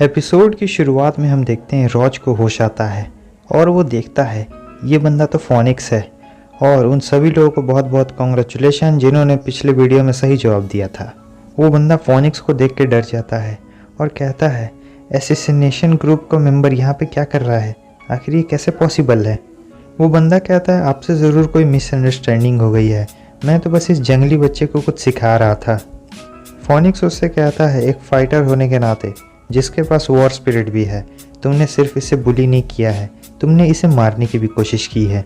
Episode की शुरुआत में हम देखते हैं रॉज को होश आता है और वो देखता है ये बंदा तो फोनिक्स है और उन सभी लोगों को बहुत बहुत कॉन्ग्रेचुलेशन जिन्होंने पिछले वीडियो में सही जवाब दिया था। वो बंदा फोनिक्स को देख के डर जाता है और कहता है एसेसिनेशन ग्रुप का मेंबर यहाँ पे क्या कर रहा है, आखिर ये कैसे पॉसिबल है। वो बंदा कहता है आपसे ज़रूर कोई मिसअंडरस्टैंडिंग हो गई है, मैं तो बस इस जंगली बच्चे को कुछ सिखा रहा था। फोनिक्स उससे कहता है एक फाइटर होने के नाते जिसके पास वॉर स्पिरिट भी है, तुमने सिर्फ इसे बुली नहीं किया है, तुमने इसे मारने की भी कोशिश की है।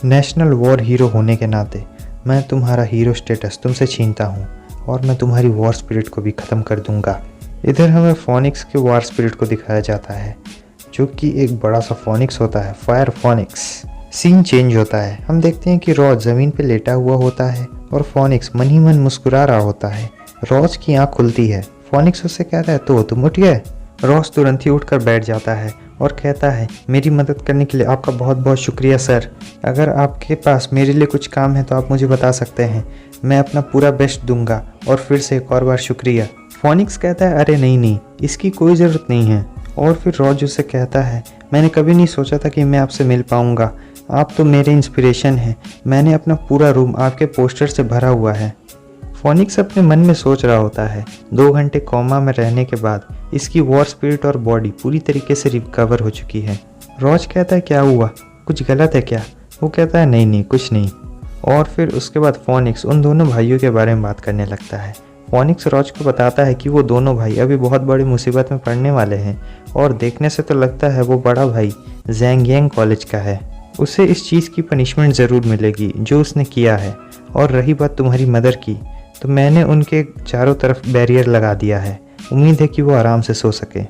नेशनल वॉर हीरो होने के नाते मैं तुम्हारा हीरो स्टेटस तुमसे छीनता हूँ और मैं तुम्हारी वॉर स्पिरिट को भी ख़त्म कर दूंगा। इधर हमें फोनिक्स के वॉर स्पिरिट को दिखाया जाता है जो कि एक बड़ा सा फोनिक्स होता है, फायर फोनिक्स। सीन चेंज होता है, हम देखते हैं कि रॉज ज़मीन पे लेटा हुआ होता है और फोनिक्स मन ही मन मुस्कुरा रहा होता है। रॉज की आँख खुलती है, फोनिक्स उससे कहता है तो तुम उठ गए। रॉज तुरंत ही उठकर बैठ जाता है और कहता है मेरी मदद करने के लिए आपका बहुत बहुत शुक्रिया सर, अगर आपके पास मेरे लिए कुछ काम है तो आप मुझे बता सकते हैं, मैं अपना पूरा बेस्ट दूंगा और फिर से एक और बार शुक्रिया। फोनिक्स कहता है अरे नहीं, इसकी कोई ज़रूरत नहीं है। और फिर रॉज उससे कहता है मैंने कभी नहीं सोचा था कि मैं आपसे मिल पाऊँगा, आप तो मेरे इंस्पिरेशन हैं, मैंने अपना पूरा रूम आपके पोस्टर से भरा हुआ है। फोनिक्स अपने मन में सोच रहा होता है 2 घंटे कोमा में रहने के बाद इसकी वॉर स्पिरिट और बॉडी पूरी तरीके से रिकवर हो चुकी है। रॉज कहता है क्या हुआ, कुछ गलत है क्या? वो कहता है नहीं कुछ नहीं। और फिर उसके बाद फोनिक्स उन दोनों भाइयों के बारे में बात करने लगता है। फोनिक्स रॉज को बताता है कि वो दोनों भाई अभी बहुत बड़ी मुसीबत में पड़ने वाले हैं और देखने से तो लगता है वो बड़ा भाई जैंगयांग कॉलेज का है, उसे इस चीज़ की पनिशमेंट ज़रूर मिलेगी जो उसने किया है। और रही बात तुम्हारी मदर की, तो मैंने उनके चारों तरफ बैरियर लगा दिया है, उम्मीद है कि वो आराम से सो सके।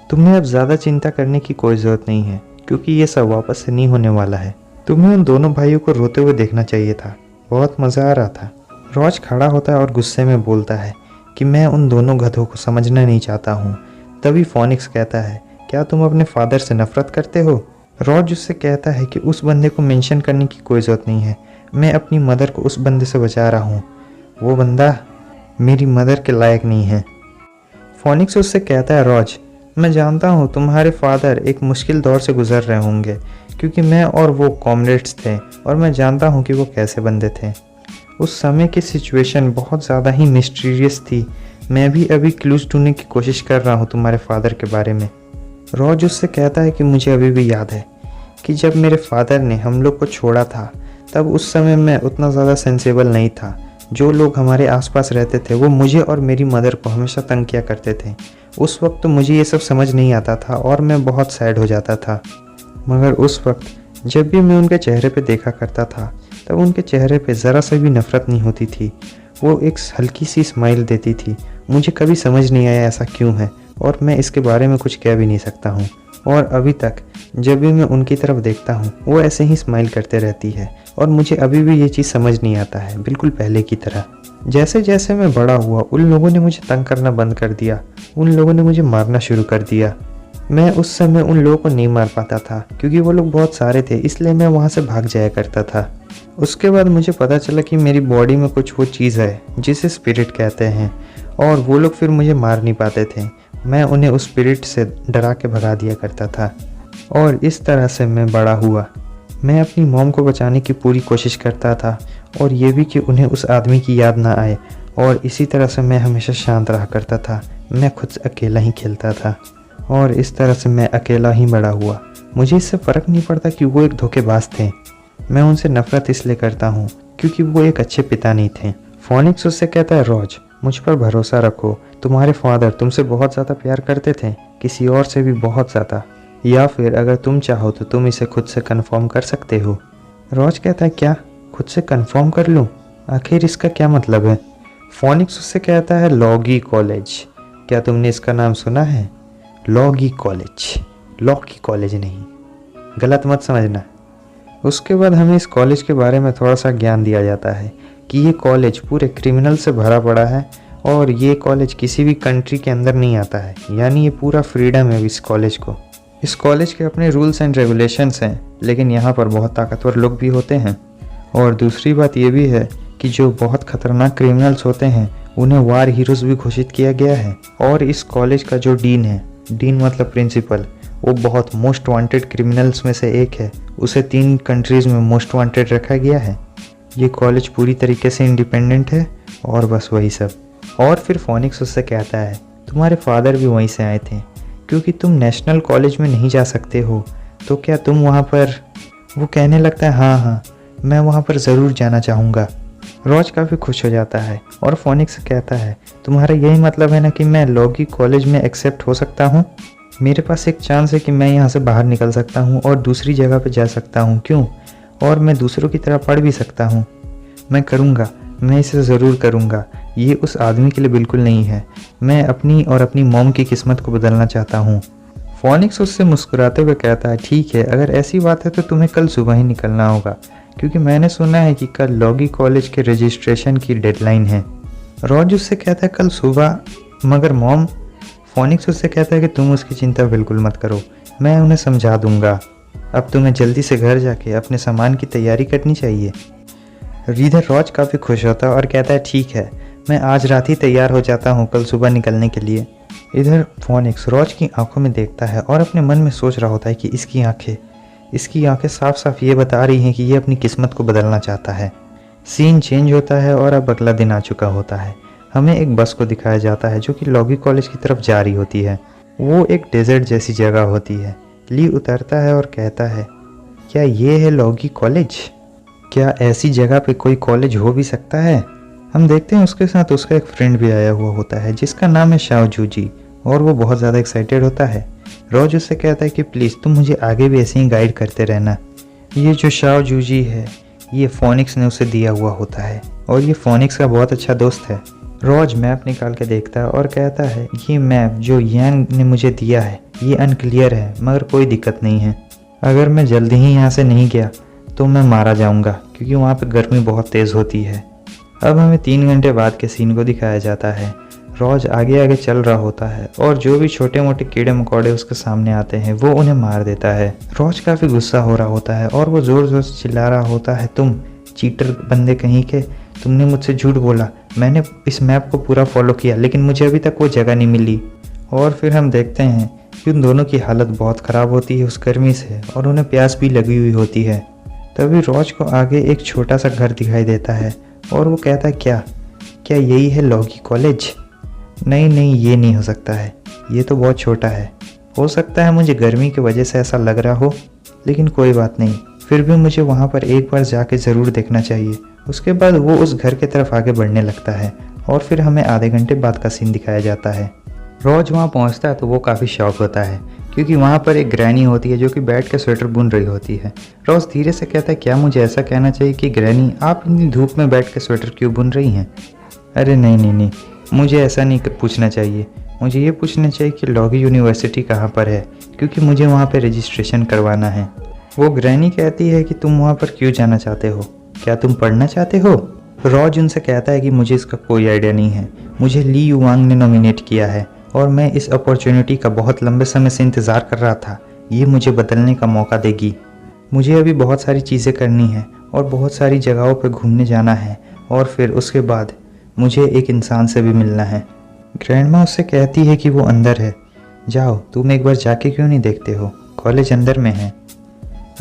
तुम्हें अब ज़्यादा चिंता करने की कोई ज़रूरत नहीं है क्योंकि ये सब वापस से नहीं होने वाला है। तुम्हें उन दोनों भाइयों को रोते हुए देखना चाहिए था, बहुत मज़ा आ रहा था। रॉज खड़ा होता है और गुस्से में बोलता है कि मैं उन दोनों गधों को समझना नहीं चाहता हूँ। तभी फोनिक्स कहता है क्या तुम अपने फादर से नफरत करते हो? रॉज उससे कहता है कि उस बंदे को मेंशन करने की कोई ज़रूरत नहीं है, मैं अपनी मदर को उस बंदे से बचा रहा हूँ, वो बंदा मेरी मदर के लायक नहीं है। फोनिक्स उससे कहता है रॉज मैं जानता हूँ तुम्हारे फादर एक मुश्किल दौर से गुजर रहे होंगे क्योंकि मैं और वो कॉमरेड्स थे और मैं जानता हूँ कि वो कैसे बंदे थे। उस समय की सिचुएशन बहुत ज़्यादा ही मिस्टीरियस थी, मैं भी अभी क्लूज ढूंढने की कोशिश कर रहा हूँ तुम्हारे फादर के बारे में। रॉज उससे कहता है कि मुझे अभी भी याद है कि जब मेरे फादर ने हम लोग को छोड़ा था तब उस समय मैं उतना ज़्यादा सेंसेबल नहीं था। जो लोग हमारे आसपास रहते थे वो मुझे और मेरी मदर को हमेशा तंग किया करते थे। उस वक्त तो मुझे ये सब समझ नहीं आता था और मैं बहुत सैड हो जाता था, मगर उस वक्त जब भी मैं उनके चेहरे पे देखा करता था तब उनके चेहरे पे ज़रा सा भी नफ़रत नहीं होती थी, वो एक हल्की सी स्माइल देती थी। मुझे कभी समझ नहीं आया ऐसा क्यों है और मैं इसके बारे में कुछ कह भी नहीं सकता हूँ। और अभी तक जब भी मैं उनकी तरफ देखता हूँ वो ऐसे ही स्माइल करते रहती है और मुझे अभी भी ये चीज़ समझ नहीं आता है, बिल्कुल पहले की तरह। जैसे जैसे मैं बड़ा हुआ उन लोगों ने मुझे तंग करना बंद कर दिया, उन लोगों ने मुझे मारना शुरू कर दिया। मैं उस समय उन लोगों को नहीं मार पाता था क्योंकि वो लोग बहुत सारे थे, इसलिए मैं वहाँ से भाग जाया करता था। उसके बाद मुझे पता चला कि मेरी बॉडी में कुछ वो चीज़ है जिसे स्पिरिट कहते हैं और वो लोग फिर मुझे मार नहीं पाते थे, मैं उन्हें उस स्पिरिट से डरा के भगा दिया करता था। और इस तरह से मैं बड़ा हुआ। मैं अपनी मॉम को बचाने की पूरी कोशिश करता था और ये भी कि उन्हें उस आदमी की याद ना आए, और इसी तरह से मैं हमेशा शांत रहा करता था। मैं खुद से अकेला ही खेलता था और इस तरह से मैं अकेला ही बड़ा हुआ। मुझे इससे फ़र्क नहीं पड़ता कि वो एक धोखेबाज थे, मैं उनसे नफ़रत इसलिए करता हूँ क्योंकि वो एक अच्छे पिता नहीं थे। फोनिक्स उससे कहता है रॉज मुझ पर भरोसा रखो, तुम्हारे फादर तुमसे बहुत ज़्यादा प्यार करते थे, किसी और से भी बहुत ज़्यादा, या फिर अगर तुम चाहो तो तुम इसे खुद से कंफर्म कर सकते हो। रॉज कहता है क्या खुद से कंफर्म कर लूँ, आखिर इसका क्या मतलब है? फोनिक्स उससे कहता है लॉगी कॉलेज, क्या तुमने इसका नाम सुना है? लॉगी कॉलेज, लॉ की कॉलेज नहीं, गलत मत समझना। उसके बाद हमें इस कॉलेज के बारे में थोड़ा सा ज्ञान दिया जाता है कि ये कॉलेज पूरे क्रिमिनल से भरा पड़ा है और ये कॉलेज किसी भी कंट्री के अंदर नहीं आता है, यानी ये पूरा फ्रीडम है इस कॉलेज को। इस कॉलेज के अपने रूल्स एंड रेगुलेशंस हैं, लेकिन यहाँ पर बहुत ताकतवर लोग भी होते हैं। और दूसरी बात ये भी है कि जो बहुत ख़तरनाक क्रिमिनल्स होते हैं उन्हें वार हीरोज़ भी घोषित किया गया है। और इस कॉलेज का जो डीन है डीन मतलब प्रिंसिपल, वो बहुत मोस्ट वांटेड क्रिमिनल्स में से एक है। उसे 3 कंट्रीज़ में मोस्ट वांटेड रखा गया है। ये कॉलेज पूरी तरीके से इंडिपेंडेंट है और बस वही सब। और फिर फोनिक्स उससे कहता है तुम्हारे फादर भी वहीं से आए थे, क्योंकि तुम नेशनल कॉलेज में नहीं जा सकते हो तो क्या तुम वहाँ पर। वो कहने लगता है हाँ मैं वहाँ पर ज़रूर जाना चाहूँगा। रॉज काफ़ी खुश हो जाता है और फोनिक्स से कहता है तुम्हारा यही मतलब है ना कि मैं लॉगी कॉलेज में एक्सेप्ट हो सकता हूँ। मेरे पास एक चांस है कि मैं यहाँ से बाहर निकल सकता हूँ और दूसरी जगह पर जा सकता हूँ, क्यों, और मैं दूसरों की तरह पढ़ भी सकता हूँ। मैं करूँगा, मैं इसे ज़रूर करूँगा। ये उस आदमी के लिए बिल्कुल नहीं है। मैं अपनी और अपनी मॉम की किस्मत को बदलना चाहता हूँ। फोनिक्स उससे मुस्कुराते हुए कहता है ठीक है, अगर ऐसी बात है तो तुम्हें कल सुबह ही निकलना होगा, क्योंकि मैंने सुना है कि कल लॉगी कॉलेज के रजिस्ट्रेशन की डेडलाइन है। रॉज उससे कहता है कल सुबह, मगर मॉम। फोनिक्स उससे कहता है कि तुम उसकी चिंता बिल्कुल मत करो, मैं उन्हें समझा दूंगा। अब तुम्हें जल्दी से घर जाके अपने सामान की तैयारी करनी चाहिए। इधर रॉज काफ़ी खुश होता है और कहता है ठीक है, मैं आज रात ही तैयार हो जाता हूँ कल सुबह निकलने के लिए। इधर फोनिक्स रॉज की आंखों में देखता है और अपने मन में सोच रहा होता है कि इसकी आंखें साफ साफ ये बता रही हैं कि ये अपनी किस्मत को बदलना चाहता है। सीन चेंज होता है और अब अगला दिन आ चुका होता है। हमें एक बस को दिखाया जाता है जो कि लॉगी कॉलेज की तरफ जा रही होती है। वो एक डेजर्ट जैसी जगह होती है। ली उतरता है और कहता है क्या ये है लॉगी कॉलेज? क्या ऐसी जगह पे कोई कॉलेज हो भी सकता है? हम देखते हैं उसके साथ उसका एक फ्रेंड भी आया हुआ होता है जिसका नाम है शाओ जूजी, और वो बहुत ज़्यादा एक्साइटेड होता है। रोज उससे कहता है कि प्लीज़ तुम मुझे आगे भी ऐसे ही गाइड करते रहना। ये जो शाओ जूजी है ये फोनिक्स ने उसे दिया हुआ होता है और ये फोनिक्स का बहुत अच्छा दोस्त है। रोज मैप निकाल के देखता है और कहता है ये मैप जो यांग ने मुझे दिया है ये अनक्लियर है, मगर कोई दिक्कत नहीं है। अगर मैं जल्दी ही यहाँ से नहीं गया तो मैं मारा जाऊँगा, क्योंकि वहाँ पे गर्मी बहुत तेज़ होती है। अब हमें 3 घंटे बाद के सीन को दिखाया जाता है। रोज आगे आगे चल रहा होता है और जो भी छोटे मोटे कीड़े मकोड़े उसके सामने आते हैं वो उन्हें मार देता है। रोज काफ़ी गुस्सा हो रहा होता है और वो ज़ोर ज़ोर से चिल्ला रहा होता है तुम चीटर बंदे कहीं के, तुमने मुझसे झूठ बोला। मैंने इस मैप को पूरा फॉलो किया लेकिन मुझे अभी तक वो जगह नहीं मिली। और फिर हम देखते हैं कि उन दोनों की हालत बहुत ख़राब होती है उस गर्मी से और उन्हें प्यास भी लगी हुई होती है। तभी रोज को आगे एक छोटा सा घर दिखाई देता है और वो कहता है क्या यही है लॉगी कॉलेज? नहीं ये नहीं हो सकता है, ये तो बहुत छोटा है। हो सकता है मुझे गर्मी की वजह से ऐसा लग रहा हो, लेकिन कोई बात नहीं, फिर भी मुझे वहाँ पर एक बार जाके ज़रूर देखना चाहिए। उसके बाद वो उस घर की तरफ आगे बढ़ने लगता है और फिर हमें आधे घंटे बाद का सीन दिखाया जाता है। रोज वहाँ पहुँचता है तो वो काफ़ी शॉक होता है क्योंकि वहाँ पर एक ग्रैनी होती है जो कि बैठ के स्वेटर बुन रही होती है। रोज धीरे से कहता है क्या मुझे ऐसा कहना चाहिए कि ग्रैनी आप इतनी धूप में बैठ के स्वेटर क्यों बुन रही हैं? अरे नहीं, मुझे ऐसा नहीं पूछना चाहिए। मुझे ये पूछना चाहिए कि लॉगी यूनिवर्सिटी कहाँ पर है, क्योंकि मुझे वहाँ पर रजिस्ट्रेशन करवाना है। वो ग्रैनी कहती है कि तुम वहाँ पर क्यों जाना चाहते हो, क्या तुम पढ़ना चाहते हो? रॉज उनसे कहता है कि मुझे इसका कोई आइडिया नहीं है, मुझे ली युवांग ने नॉमिनेट किया है और मैं इस अपॉर्चुनिटी का बहुत लंबे समय से इंतज़ार कर रहा था। ये मुझे बदलने का मौका देगी। मुझे अभी बहुत सारी चीज़ें करनी है और बहुत सारी जगहों पर घूमने जाना है और फिर उसके बाद मुझे एक इंसान से भी मिलना है। ग्रैंडमा उससे कहती है कि वो अंदर है, जाओ तुम एक बार जाके क्यों नहीं देखते हो, कॉलेज अंदर में है।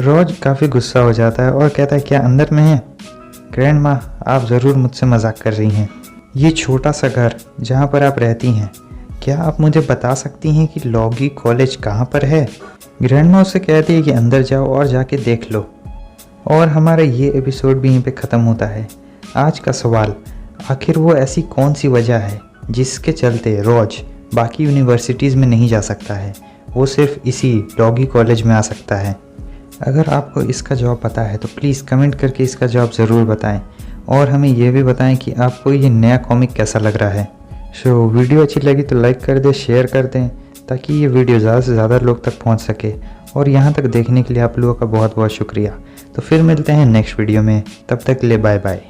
रोज काफ़ी गुस्सा हो जाता है और कहता है क्या अंदर में है? ग्रैंडमा आप ज़रूर मुझसे मजाक कर रही हैं। ये छोटा सा घर जहाँ पर आप रहती हैं, क्या आप मुझे बता सकती हैं कि लॉगी कॉलेज कहाँ पर है? ग्रैंडमा उससे कहती है कि अंदर जाओ और जाके देख लो। और हमारा ये एपिसोड भी यहीं पे ख़त्म होता है। आज का सवाल, आखिर वो ऐसी कौन सी वजह है जिसके चलते रोज बाकी यूनिवर्सिटीज़ में नहीं जा सकता है, वो सिर्फ इसी लॉगी कॉलेज में आ सकता है? अगर आपको इसका जवाब पता है तो प्लीज़ कमेंट करके इसका जवाब ज़रूर बताएं और हमें ये भी बताएं कि आपको ये नया कॉमिक कैसा लग रहा है। वीडियो अच्छी लगी तो लाइक कर दें, शेयर कर दें, ताकि ये वीडियो ज़्यादा से ज़्यादा लोग तक पहुंच सके। और यहाँ तक देखने के लिए आप लोगों का बहुत बहुत शुक्रिया। तो फिर मिलते हैं नेक्स्ट वीडियो में, तब तक के लिए बाय बाय।